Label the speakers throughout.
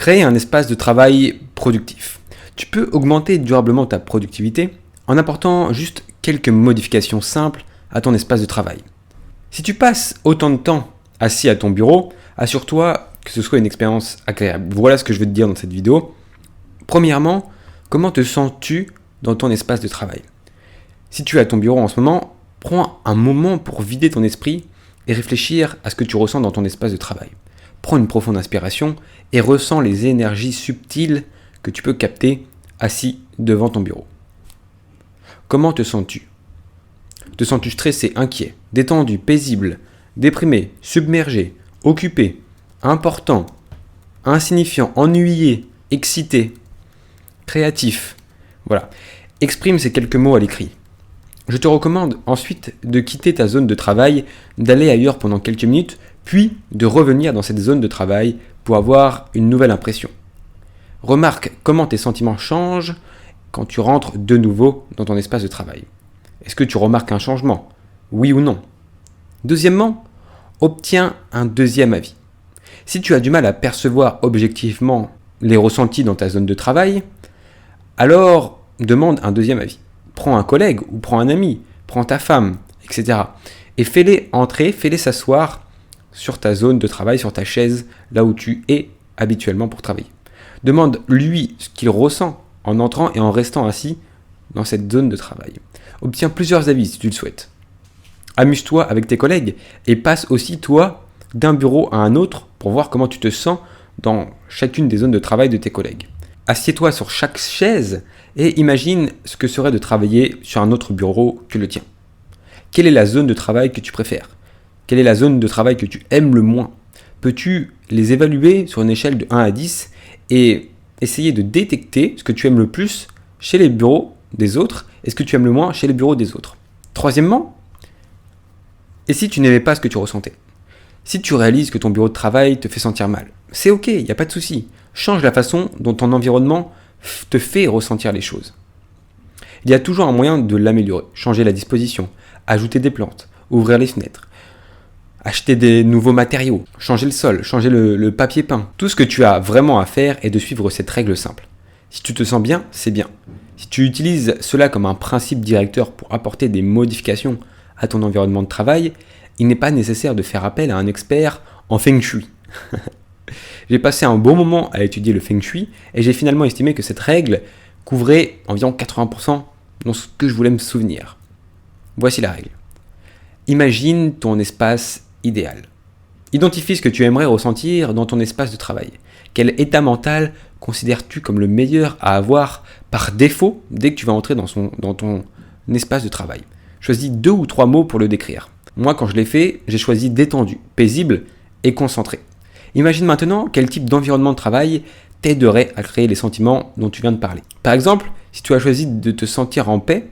Speaker 1: Créer un espace de travail productif. Tu peux augmenter durablement ta productivité en apportant juste quelques modifications simples à ton espace de travail. Si tu passes autant de temps assis à ton bureau, assure-toi que ce soit une expérience agréable. Voilà ce que je veux te dire dans cette vidéo. Premièrement, comment te sens-tu dans ton espace de travail? Si tu es à ton bureau en ce moment, prends un moment pour vider ton esprit et réfléchir à ce que tu ressens dans ton espace de travail. Prends une profonde inspiration et ressens les énergies subtiles que tu peux capter assis devant ton bureau. Comment te sens-tu? Te sens-tu stressé, inquiet, détendu, paisible, déprimé, submergé, occupé, important, insignifiant, ennuyé, excité, créatif? Voilà. Exprime ces quelques mots à l'écrit. Je te recommande ensuite de quitter ta zone de travail, d'aller ailleurs pendant quelques minutes, puis de revenir dans cette zone de travail pour avoir une nouvelle impression. Remarque comment tes sentiments changent quand tu rentres de nouveau dans ton espace de travail. Est-ce que tu remarques un changement? Oui ou non? Deuxièmement, obtiens un deuxième avis. Si tu as du mal à percevoir objectivement les ressentis dans ta zone de travail, alors demande un deuxième avis. Prends un collègue ou prends un ami, prends ta femme, etc. Et fais-les entrer, fais-les s'asseoir sur ta zone de travail, sur ta chaise, là où tu es habituellement pour travailler. Demande lui ce qu'il ressent en entrant et en restant assis dans cette zone de travail. Obtiens plusieurs avis si tu le souhaites. Amuse-toi avec tes collègues et passe aussi toi d'un bureau à un autre pour voir comment tu te sens dans chacune des zones de travail de tes collègues. Assieds-toi sur chaque chaise et imagine ce que serait de travailler sur un autre bureau que le tien. Quelle est la zone de travail que tu préfères? Quelle est la zone de travail que tu aimes le moins? Peux-tu les évaluer sur une échelle de 1 à 10 et essayer de détecter ce que tu aimes le plus chez les bureaux des autres et ce que tu aimes le moins chez les bureaux des autres? Troisièmement, et si tu n'aimais pas ce que tu ressentais? Si tu réalises que ton bureau de travail te fait sentir mal, c'est ok, il n'y a pas de souci. Change la façon dont ton environnement te fait ressentir les choses. Il y a toujours un moyen de l'améliorer. Changer la disposition, ajouter des plantes, ouvrir les fenêtres, acheter des nouveaux matériaux, changer le sol, changer le papier peint. Tout ce que tu as vraiment à faire est de suivre cette règle simple. Si tu te sens bien, c'est bien. Si tu utilises cela comme un principe directeur pour apporter des modifications à ton environnement de travail, il n'est pas nécessaire de faire appel à un expert en Feng Shui. J'ai passé un bon moment à étudier le Feng Shui et j'ai finalement estimé que cette règle couvrait environ 80% dans ce que je voulais me souvenir. Voici la règle. Imagine ton espace idéal. Identifie ce que tu aimerais ressentir dans ton espace de travail. Quel état mental considères-tu comme le meilleur à avoir par défaut dès que tu vas entrer dans ton espace de travail? Choisis 2 ou 3 mots pour le décrire. Moi, quand je l'ai fait, j'ai choisi détendu, paisible et concentré. Imagine maintenant quel type d'environnement de travail t'aiderait à créer les sentiments dont tu viens de parler. Par exemple, si tu as choisi de te sentir en paix,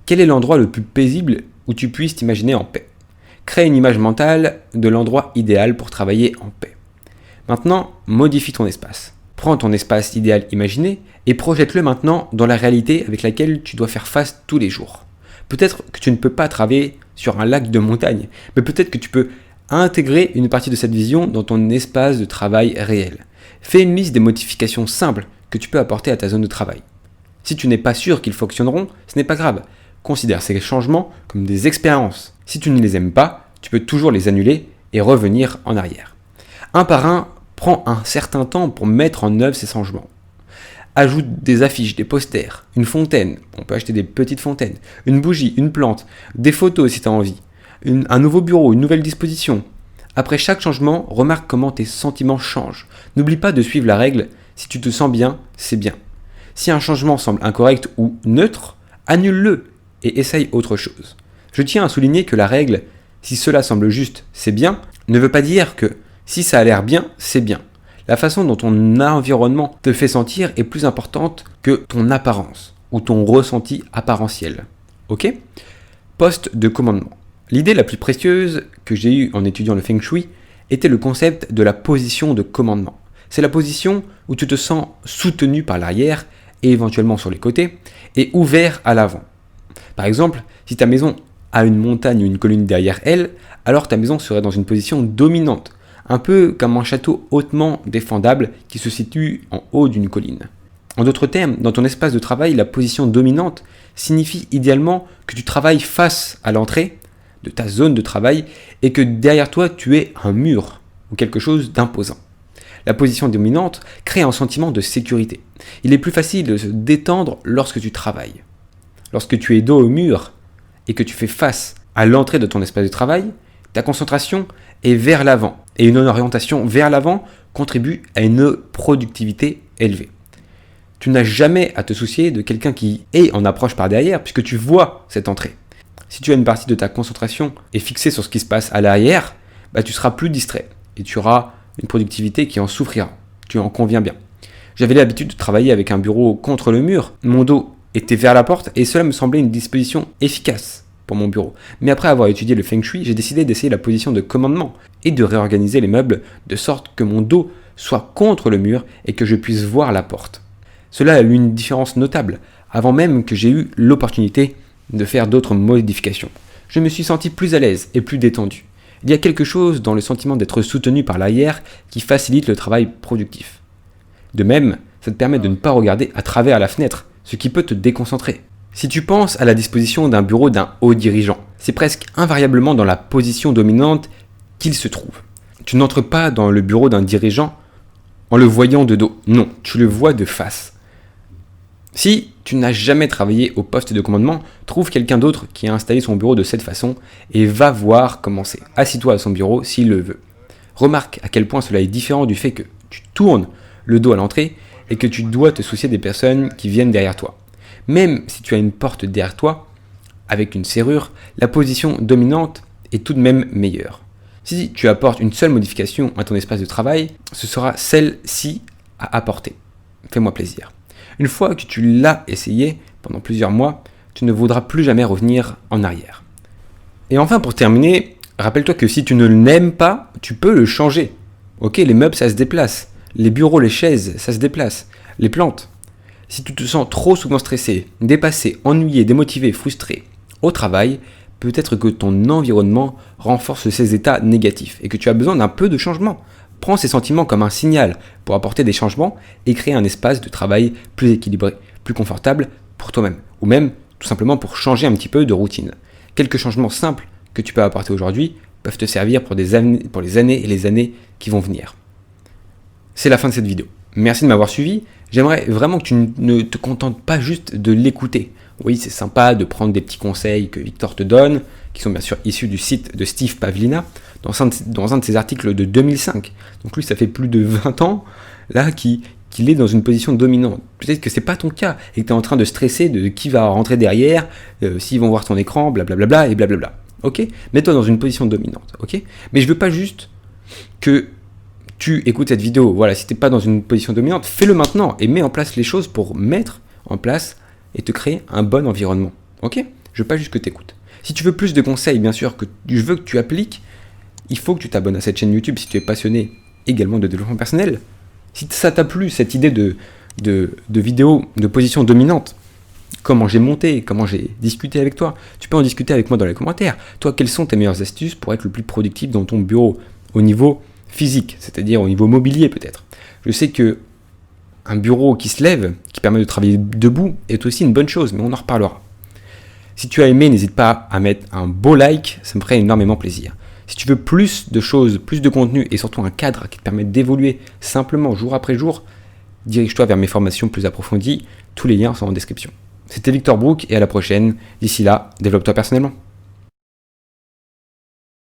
Speaker 1: quel est l'endroit le plus paisible où tu puisses t'imaginer en paix? Crée une image mentale de l'endroit idéal pour travailler en paix. Maintenant, modifie ton espace. Prends ton espace idéal imaginé et projette-le maintenant dans la réalité avec laquelle tu dois faire face tous les jours. Peut-être que tu ne peux pas travailler sur un lac de montagne, mais peut-être que tu peux intégrer une partie de cette vision dans ton espace de travail réel. Fais une liste des modifications simples que tu peux apporter à ta zone de travail. Si tu n'es pas sûr qu'ils fonctionneront, ce n'est pas grave. Considère ces changements comme des expériences. Si tu ne les aimes pas, tu peux toujours les annuler et revenir en arrière. Un par un, prends un certain temps pour mettre en œuvre ces changements. Ajoute des affiches, des posters, une fontaine, on peut acheter des petites fontaines, une bougie, une plante, des photos si tu as envie, un nouveau bureau, une nouvelle disposition. Après chaque changement, remarque comment tes sentiments changent. N'oublie pas de suivre la règle, si tu te sens bien, c'est bien. Si un changement semble incorrect ou neutre, annule-le et essaye autre chose. Je tiens à souligner que la règle, si cela semble juste, c'est bien, ne veut pas dire que si ça a l'air bien, c'est bien. La façon dont ton environnement te fait sentir est plus importante que ton apparence ou ton ressenti apparentiel. Ok? Poste de commandement. L'idée la plus précieuse que j'ai eue en étudiant le Feng Shui était le concept de la position de commandement. C'est la position où tu te sens soutenu par l'arrière et éventuellement sur les côtés et ouvert à l'avant. Par exemple, si ta maison a une montagne ou une colline derrière elle, alors ta maison serait dans une position dominante, un peu comme un château hautement défendable qui se situe en haut d'une colline. En d'autres termes, dans ton espace de travail, la position dominante signifie idéalement que tu travailles face à l'entrée de ta zone de travail et que derrière toi tu es un mur ou quelque chose d'imposant. La position dominante crée un sentiment de sécurité. Il est plus facile de se détendre lorsque tu travailles. Lorsque tu es dos au mur et que tu fais face à l'entrée de ton espace de travail, ta concentration est vers l'avant et une orientation vers l'avant contribue à une productivité élevée. Tu n'as jamais à te soucier de quelqu'un qui est en approche par derrière puisque tu vois cette entrée. Si tu as une partie de ta concentration est fixée sur ce qui se passe à l'arrière, tu seras plus distrait et tu auras une productivité qui en souffrira. Tu en conviens bien. J'avais l'habitude de travailler avec un bureau contre le mur. Mon dos était vers la porte et cela me semblait une disposition efficace pour mon bureau. Mais après avoir étudié le Feng Shui, j'ai décidé d'essayer la position de commandement et de réorganiser les meubles de sorte que mon dos soit contre le mur et que je puisse voir la porte. Cela a eu une différence notable, avant même que j'ai eu l'opportunité de faire d'autres modifications. Je me suis senti plus à l'aise et plus détendu. Il y a quelque chose dans le sentiment d'être soutenu par l'arrière qui facilite le travail productif. De même, ça te permet de ne pas regarder à travers la fenêtre, ce qui peut te déconcentrer. Si tu penses à la disposition d'un bureau d'un haut dirigeant, c'est presque invariablement dans la position dominante qu'il se trouve. Tu n'entres pas dans le bureau d'un dirigeant en le voyant de dos. Non, tu le vois de face. Si tu n'as jamais travaillé au poste de commandement, trouve quelqu'un d'autre qui a installé son bureau de cette façon et va voir comment c'est. Assis-toi à son bureau s'il le veut. Remarque à quel point cela est différent du fait que tu tournes le dos à l'entrée et que tu dois te soucier des personnes qui viennent derrière toi. Même si tu as une porte derrière toi, avec une serrure, la position dominante est tout de même meilleure. Si tu apportes une seule modification à ton espace de travail, ce sera celle-ci à apporter. Fais-moi plaisir. Une fois que tu l'as essayé pendant plusieurs mois, tu ne voudras plus jamais revenir en arrière. Et enfin, pour terminer, rappelle-toi que si tu ne l'aimes pas, tu peux le changer. Ok, les meubles, ça se déplace. Les bureaux, les chaises, ça se déplace. Les plantes. Si tu te sens trop souvent stressé, dépassé, ennuyé, démotivé, frustré au travail, peut-être que ton environnement renforce ces états négatifs et que tu as besoin d'un peu de changement. Prends ces sentiments comme un signal pour apporter des changements et créer un espace de travail plus équilibré, plus confortable pour toi-même, ou même tout simplement pour changer un petit peu de routine. Quelques changements simples que tu peux apporter aujourd'hui peuvent te servir pour les années et les années qui vont venir. C'est la fin de cette vidéo. Merci de m'avoir suivi. J'aimerais vraiment que tu ne te contentes pas juste de l'écouter. Oui, c'est sympa de prendre des petits conseils que Victor te donne, qui sont bien sûr issus du site de Steve Pavlina, dans un de ses articles de 2005. Donc lui, ça fait plus de 20 ans là qu'il est dans une position dominante. Peut-être que c'est pas ton cas et que tu es en train de stresser de qui va rentrer derrière, s'ils vont voir ton écran, blablabla et blablabla. Ok ? Mets-toi dans une position dominante. Ok ? Mais je veux pas juste que tu écoutes cette vidéo. Voilà, si tu n'es pas dans une position dominante, fais-le maintenant et mets en place les choses pour mettre en place et te créer un bon environnement. Ok ? Je veux pas juste que tu écoutes. Si tu veux plus de conseils, bien sûr, que je veux que tu appliques, il faut que tu t'abonnes à cette chaîne YouTube si tu es passionné également de développement personnel. Si ça t'a plu, cette idée de vidéo de position dominante, comment j'ai monté, comment j'ai discuté avec toi, tu peux en discuter avec moi dans les commentaires. Toi, quelles sont tes meilleures astuces pour être le plus productif dans ton bureau au niveau physique, c'est-à-dire au niveau mobilier peut-être. Je sais que un bureau qui se lève, qui permet de travailler debout, est aussi une bonne chose, mais on en reparlera. Si tu as aimé, n'hésite pas à mettre un beau like, ça me ferait énormément plaisir. Si tu veux plus de choses, plus de contenu et surtout un cadre qui te permet d'évoluer simplement jour après jour, dirige-toi vers mes formations plus approfondies. Tous les liens sont en description. C'était Victor Brook et à la prochaine. D'ici là, développe-toi personnellement.